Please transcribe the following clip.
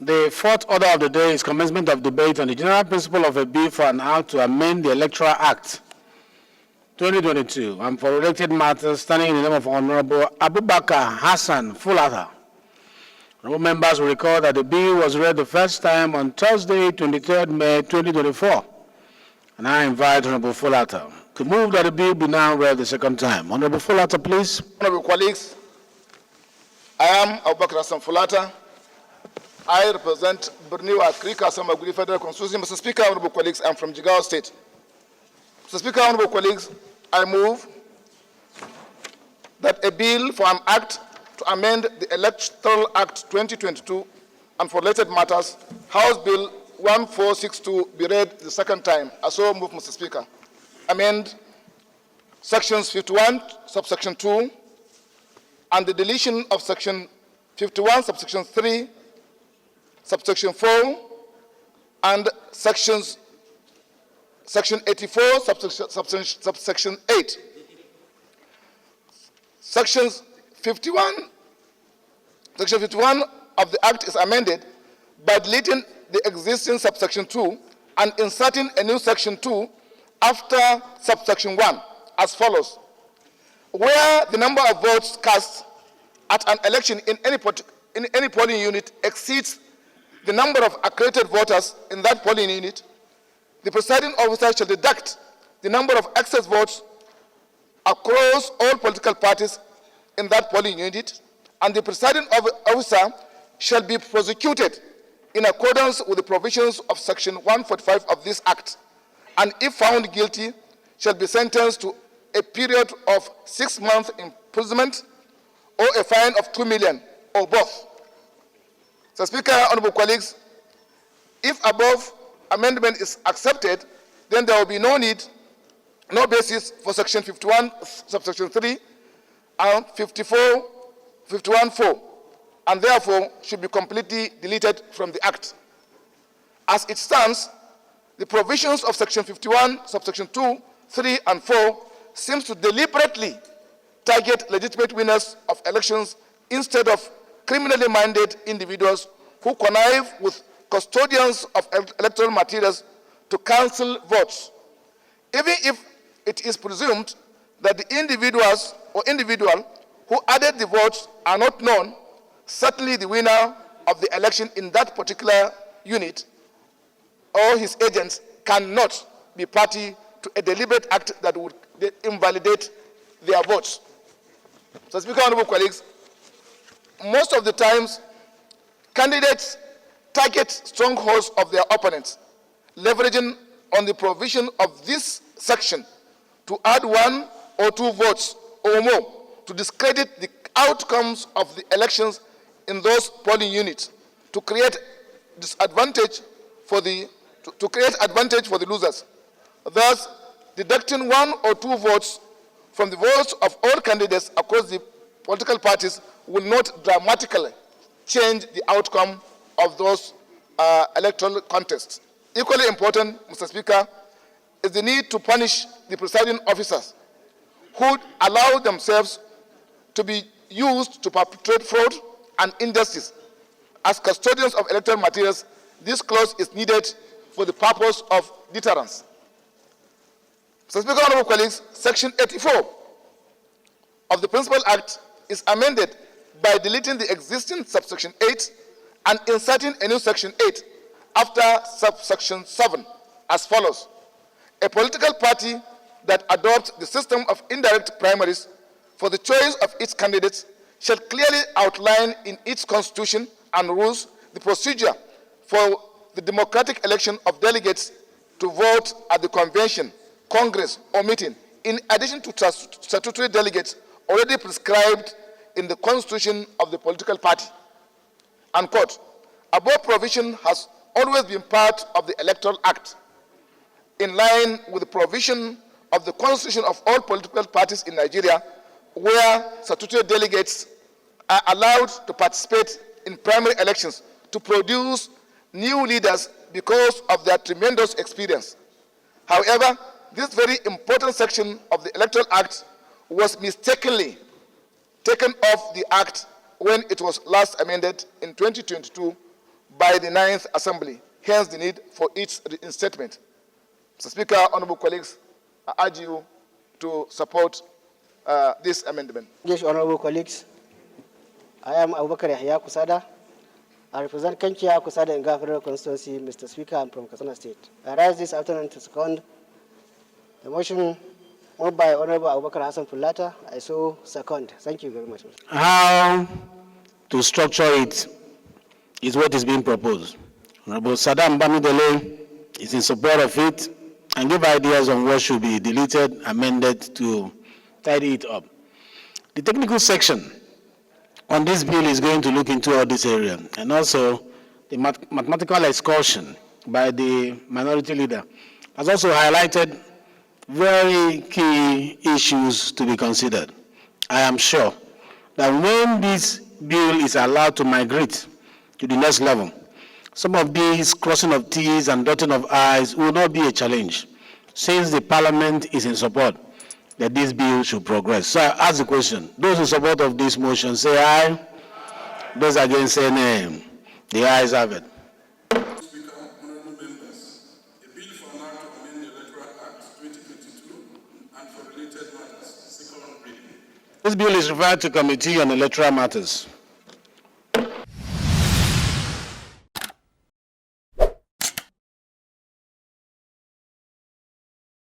The fourth order of the day is commencement of debate on the general principle of a bill for an act to amend the Electoral Act 2022 and for related matters, standing in the name of Honorable Abubakar Hassan Fulata. Honorable members will recall that the bill was read the first time on Thursday, 23rd May 2024. And I invite Honorable Fulata to move that the bill be now read the second time. Honorable Fulata, please. Honorable colleagues, I am Abubakar Hassan Fulata. I represent Berniwa Krika Samaguri Federal Constituency. Mr. Speaker, honorable colleagues, I am from Jigawa State. Mr. Speaker, honorable colleagues, I move that a bill for an act to amend the Electoral Act 2022 and for related matters, House Bill 1462, be read the second time. I so move, Mr. Speaker. Amend sections 51, subsection 2, and the deletion of section 51, subsection 3, subsection 4, and section 84, subsection 8. Section 51 of the Act is amended by deleting the existing subsection 2 and inserting a new section 2 after subsection 1 as follows. Where the number of votes cast at an election in any polling unit exceeds the number of accredited voters in that polling unit, the presiding officer shall deduct the number of excess votes across all political parties in that polling unit, and the presiding officer shall be prosecuted in accordance with the provisions of Section 145 of this Act, and if found guilty, shall be sentenced to a period of 6 months imprisonment or a fine of 2 million or both. Mr. Speaker, honorable colleagues, if above amendment is accepted, then there will be no basis for Section 51, subsection 3, and 51(4), and therefore should be completely deleted from the Act. As it stands, the provisions of Section 51, subsection 2, 3, and 4 seems to deliberately target legitimate winners of elections instead of criminally minded individuals who connive with custodians of electoral materials to cancel votes. Even if it is presumed that the individual who added the votes are not known, certainly the winner of the election in that particular unit or his agents cannot be party to a deliberate act that would invalidate their votes. So, Speaker, honorable colleagues, most of the times, candidates target strongholds of their opponents, leveraging on the provision of this section to add 1 or 2 votes or more to discredit the outcomes of the elections in those polling units, to create advantage for the losers, thus deducting 1 or 2 votes from the votes of all candidates across the political parties will not dramatically change the outcome of those electoral contests. Equally important, Mr. Speaker, is the need to punish the presiding officers who allow themselves to be used to perpetrate fraud and injustice. As custodians of electoral materials, this clause is needed for the purpose of deterrence. Mr. Speaker, honorable colleagues, Section 84 of the Principal Act is amended by deleting the existing subsection 8 and inserting a new section 8 after subsection 7 as follows. A political party that adopts the system of indirect primaries for the choice of its candidates shall clearly outline in its constitution and rules the procedure for the democratic election of delegates to vote at the convention, congress, or meeting, in addition to statutory delegates already prescribed in the constitution of the political party. Unquote. Above provision has always been part of the Electoral Act, in line with the provision of the constitution of all political parties in Nigeria, where statutory delegates are allowed to participate in primary elections to produce new leaders because of their tremendous experience. However, this very important section of the Electoral Act was mistakenly taken off the Act when it was last amended in 2022 by the 9th Assembly, hence the need for its reinstatement. Mr. Speaker, honorable colleagues, I urge you to support this amendment. Yes, honorable colleagues, I am Abubakar Kusada. I represent Kankia Kusada in Governor Constituency. Mr. Speaker, I'm from Kasana State. I rise this afternoon to second the motion moved by Honorable Abubakar Hassan Fulata. I so second. Thank you very much. How to structure it is what is being proposed. Honorable Saddam Bamidele is in support of it and give ideas on what should be deleted, amended to tidy it up. The technical section on this bill is going to look into all this area, and also the mathematical excursion by the minority leader has also highlighted very key issues to be considered. I am sure that when this bill is allowed to migrate to the next level, some of these crossing of T's and dotting of I's will not be a challenge, since the Parliament is in support that this bill should progress. So I ask the question, those in support of this motion say aye. Those against say nay. The ayes have it. Speaker, honorable members, a bill for an act to amend the Electoral Act 2022 and for related matters, second reading. This bill is referred to Committee on Electoral Matters.